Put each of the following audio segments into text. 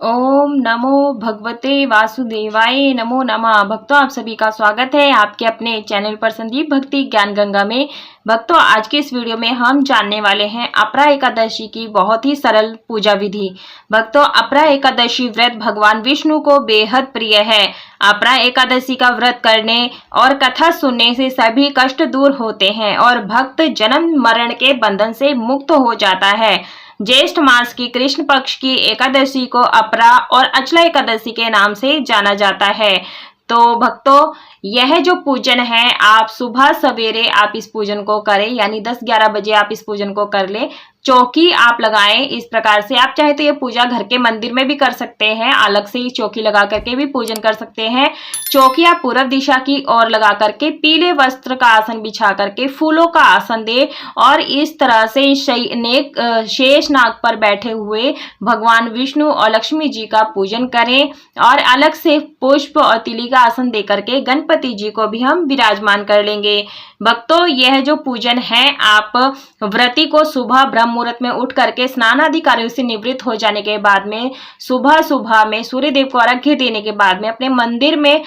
ओम नमो भगवते वासुदेवाय नमो नमः। भक्तों, आप सभी का स्वागत है आपके अपने चैनल पर संदीप भक्ति ज्ञान गंगा में। भक्तों, आज के इस वीडियो में हम जानने वाले हैं अपरा एकादशी की बहुत ही सरल पूजा विधि। भक्तों, अपरा एकादशी व्रत भगवान विष्णु को बेहद प्रिय है। अपरा एकादशी का व्रत करने और कथा सुनने से सभी कष्ट दूर होते हैं और भक्त जन्म मरण के बंधन से मुक्त हो जाता है। ज्येष्ठ मास की कृष्ण पक्ष की एकादशी को अपरा और अचला एकादशी के नाम से जाना जाता है। तो भक्तों, यह जो पूजन है आप सुबह सवेरे आप इस पूजन को करें, यानी 10-11 बजे आप इस पूजन को कर ले। चौकी आप लगाएं इस प्रकार से। आप चाहे तो ये पूजा घर के मंदिर में भी कर सकते हैं, अलग से ही चौकी लगा करके भी पूजन कर सकते हैं। चौकी आप पूर्व दिशा की ओर लगा करके पीले वस्त्र का आसन बिछा करके फूलों का आसन दे और इस तरह से शेष नाग पर बैठे हुए भगवान विष्णु और लक्ष्मी जी का पूजन करें और अलग से पुष्प और तिली का आसन दे करके गणपति जी को भी हम विराजमान कर लेंगे। भक्तों, यह जो पूजन है आप व्रती को सुबह ब्रह्म मुहूर्त में उठ करके स्नान आदि कार्यों से निवृत्त हो जाने के बाद में सुबह सुबह में सूर्य देव को अर्घ्य देने के बाद में अपने मंदिर में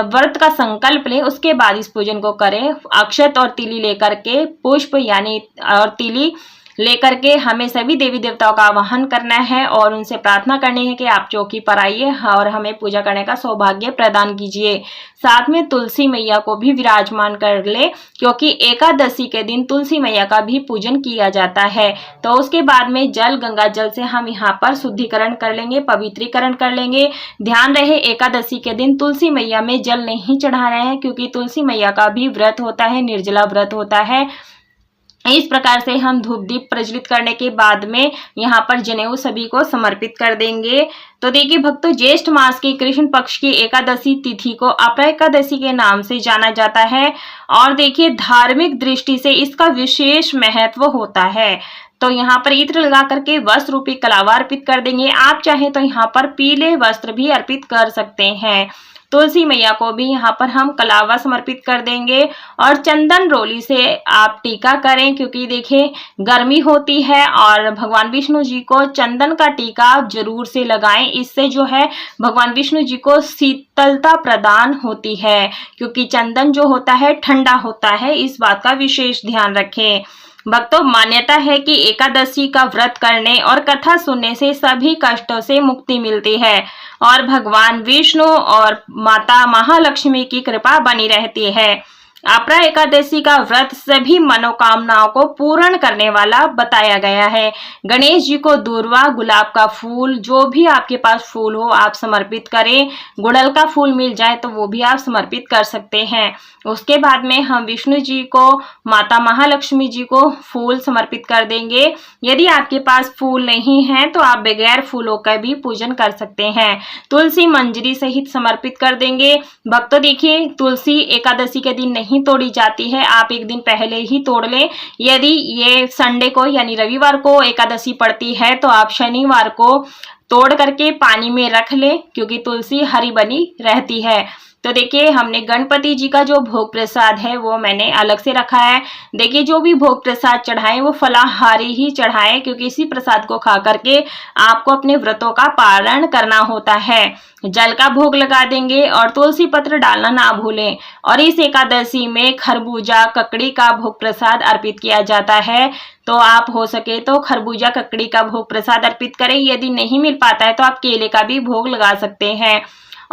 व्रत का संकल्प लें। उसके बाद इस पूजन को करें। अक्षत और तिली लेकर के, पुष्प यानी और तिली लेकर के हमें सभी देवी देवताओं का आवाहन करना है और उनसे प्रार्थना करनी है कि आप चौकी पर आइए और हमें पूजा करने का सौभाग्य प्रदान कीजिए। साथ में तुलसी मैया को भी विराजमान कर ले, क्योंकि एकादशी के दिन तुलसी मैया का भी पूजन किया जाता है। तो उसके बाद में गंगा जल से हम यहाँ पर शुद्धिकरण कर लेंगे, पवित्रीकरण कर लेंगे। ध्यान रहे, एकादशी के दिन तुलसी मैया में जल नहीं चढ़ा रहे हैं, क्योंकि तुलसी मैया का भी व्रत होता है, निर्जला व्रत होता है। इस प्रकार से हम धूप दीप प्रज्वलित करने के बाद में यहाँ पर जनेऊ सभी को समर्पित कर देंगे। तो देखिए भक्तों, ज्येष्ठ मास की कृष्ण पक्ष की एकादशी तिथि को अपरा एकादशी के नाम से जाना जाता है और देखिए धार्मिक दृष्टि से इसका विशेष महत्व होता है। तो यहाँ पर इत्र लगा करके वस्त्र रूपी कलावा अर्पित कर देंगे। आप चाहे तो यहाँ पर पीले वस्त्र भी अर्पित कर सकते हैं। तुलसी मैया को भी यहाँ पर हम कलावा समर्पित कर देंगे और चंदन रोली से आप टीका करें, क्योंकि देखिए गर्मी होती है और भगवान विष्णु जी को चंदन का टीका आप जरूर से लगाएं। इससे जो है भगवान विष्णु जी को शीतलता प्रदान होती है, क्योंकि चंदन जो होता है ठंडा होता है। इस बात का विशेष ध्यान रखें। भक्तों, मान्यता है कि एकादशी का व्रत करने और कथा सुनने से सभी कष्टों से मुक्ति मिलती है और भगवान विष्णु और माता महालक्ष्मी की कृपा बनी रहती है। अपरा एकादशी का व्रत सभी मनोकामनाओं को पूर्ण करने वाला बताया गया है। गणेश जी को दूर्वा, गुलाब का फूल, जो भी आपके पास फूल हो आप समर्पित करें। गुड़हल का फूल मिल जाए तो वो भी आप समर्पित कर सकते हैं। उसके बाद में हम विष्णु जी को, माता महालक्ष्मी जी को फूल समर्पित कर देंगे। यदि आपके पास फूल नहीं है तो आप बगैर फूलों का भी पूजन कर सकते हैं। तुलसी मंजरी सहित समर्पित कर देंगे। भक्तों देखिए, तुलसी एकादशी के दिन नहीं तोड़ी जाती है, आप एक दिन पहले ही तोड़ लें। यदि ये संडे को यानी रविवार को एकादशी पड़ती है तो आप शनिवार को तोड़ करके पानी में रख लें, क्योंकि तुलसी हरी बनी रहती है। तो देखिए, हमने गणपति जी का जो भोग प्रसाद है वो मैंने अलग से रखा है। देखिए, जो भी भोग प्रसाद चढ़ाएं वो फलाहारी ही चढ़ाएं, क्योंकि इसी प्रसाद को खा करके आपको अपने व्रतों का पारण करना होता है। जल का भोग लगा देंगे और तुलसी पत्र डालना ना भूलें। और इस एकादशी में खरबूजा ककड़ी का भोग प्रसाद अर्पित किया जाता है, तो आप हो सके तो खरबूजा ककड़ी का भोग प्रसाद अर्पित करें। यदि नहीं मिल पाता है तो आप केले का भी भोग लगा सकते हैं।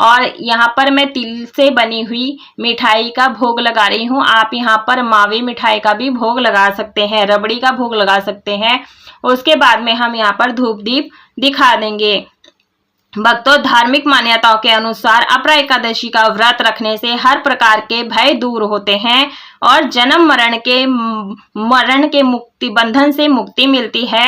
और यहाँ पर मैं तिल से बनी हुई मिठाई का भोग लगा रही हूँ। आप यहाँ पर मावे मिठाई का भी भोग लगा सकते हैं, रबड़ी का भोग लगा सकते हैं। उसके बाद में हम यहाँ पर धूप दीप दिखा देंगे। भक्तों, धार्मिक मान्यताओं के अनुसार अपरा एकादशी का व्रत रखने से हर प्रकार के भय दूर होते हैं और जन्म मरण के मुक्ति बंधन से मुक्ति मिलती है।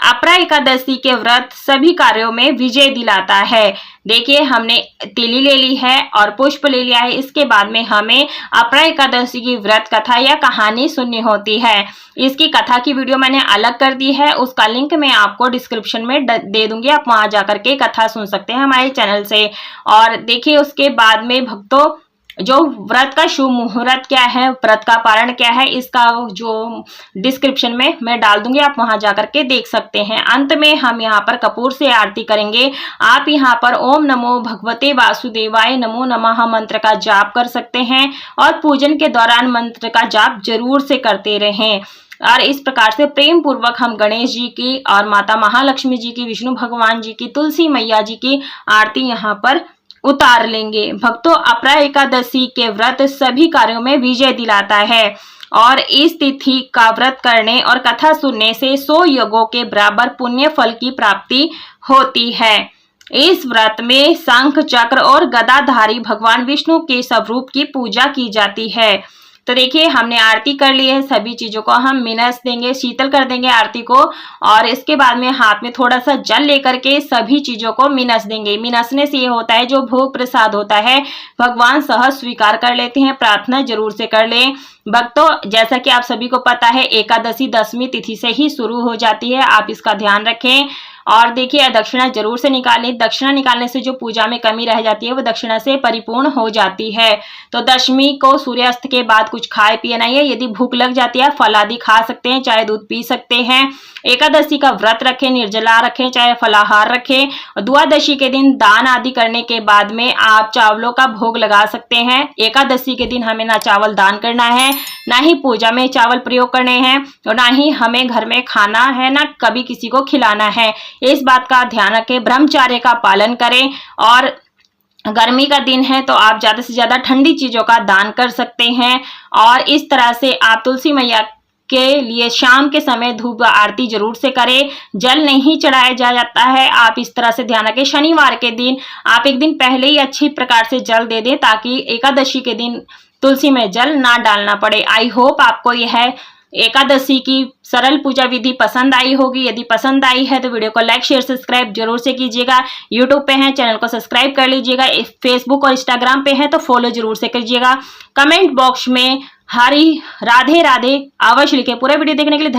अपरा एकादशी के व्रत सभी कार्यों में विजय दिलाता है। देखिए, हमने तिली ले ली है और पुष्प ले लिया है। इसके बाद में हमें अपरा एकादशी की व्रत कथा या कहानी सुननी होती है। इसकी कथा की वीडियो मैंने अलग कर दी है, उसका लिंक मैं आपको डिस्क्रिप्शन में दे दूंगी। आप वहां जाकर के कथा सुन सकते हैं हमारे चैनल से। और देखिए, उसके बाद में भक्तों जो व्रत का शुभ मुहूर्त क्या है, व्रत का पारण क्या है, इसका जो डिस्क्रिप्शन में मैं डाल दूंगी, आप वहां जाकर के देख सकते हैं। अंत में हम यहाँ पर कपूर से आरती करेंगे। आप यहाँ पर ओम नमो भगवते वासुदेवाय नमो नमः मंत्र का जाप कर सकते हैं और पूजन के दौरान मंत्र का जाप जरूर से करते रहें। और इस प्रकार से प्रेम पूर्वक हम गणेश जी की और माता महालक्ष्मी जी की, विष्णु भगवान जी की, तुलसी मैया जी की आरती यहाँ पर उतार लेंगे। भक्तों, अपरा एकादशी के व्रत सभी कार्यों में विजय दिलाता है और इस तिथि का व्रत करने और कथा सुनने से 100 यज्ञों के बराबर पुण्य फल की प्राप्ति होती है। इस व्रत में शंख, चक्र और गदाधारी भगवान विष्णु के स्वरूप की पूजा की जाती है। तो देखिए, हमने आरती कर ली है, सभी चीजों को हम मिनस देंगे, शीतल कर देंगे आरती को, और इसके बाद में हाथ में थोड़ा सा जल लेकर के सभी चीजों को मिनस देंगे। मिनसने से ये होता है, जो भोग प्रसाद होता है भगवान सहज स्वीकार कर लेते हैं। प्रार्थना जरूर से कर लें। भक्तों, जैसा कि आप सभी को पता है, एकादशी 10वीं तिथि से ही शुरू हो जाती है, आप इसका ध्यान रखें। और देखिए, दक्षिणा जरूर से निकालें। दक्षिणा निकालने से जो पूजा में कमी रह जाती है वो दक्षिणा से परिपूर्ण हो जाती है। तो दशमी को सूर्यास्त के बाद कुछ खाए पिए नहीं है। यदि भूख लग जाती है, फल आदि खा सकते हैं, चाहे दूध पी सकते हैं। एकादशी का व्रत रखें, निर्जला रखें, चाहे फलाहार रखें। और द्वादशी के दिन दान आदि करने के बाद में आप चावलों का भोग लगा सकते हैं। एकादशी के दिन हमें ना चावल दान करना है, ना ही पूजा में चावल प्रयोग करने हैं, और ना ही हमें घर में खाना है, ना कभी किसी को खिलाना है। इस बात का ध्यान रखें। ब्रह्मचर्य का पालन करें। और गर्मी का दिन है तो आप ज्यादा से ज्यादा ठंडी चीजों का दान कर सकते हैं। और इस तरह से आप तुलसी मैया के लिए शाम के समय धूप आरती जरूर से करें। जल नहीं चढ़ाया जाता है, आप इस तरह से ध्यान रखें। शनिवार के दिन आप एक दिन पहले ही अच्छी प्रकार से जल दे दें, ताकि एकादशी के दिन तुलसी में जल ना डालना पड़े। आई होप आपको यह एकादशी की सरल पूजा विधि पसंद आई होगी। यदि पसंद आई है तो वीडियो को लाइक, शेयर, सब्सक्राइब जरूर से कीजिएगा। यूट्यूब पे हैं, चैनल को सब्सक्राइब कर लीजिएगा। फेसबुक और इंस्टाग्राम पे है तो फॉलो जरूर से कीजिएगा। कमेंट बॉक्स में हरी राधे राधे अवश्य लिखे। पूरा वीडियो देखने के लिए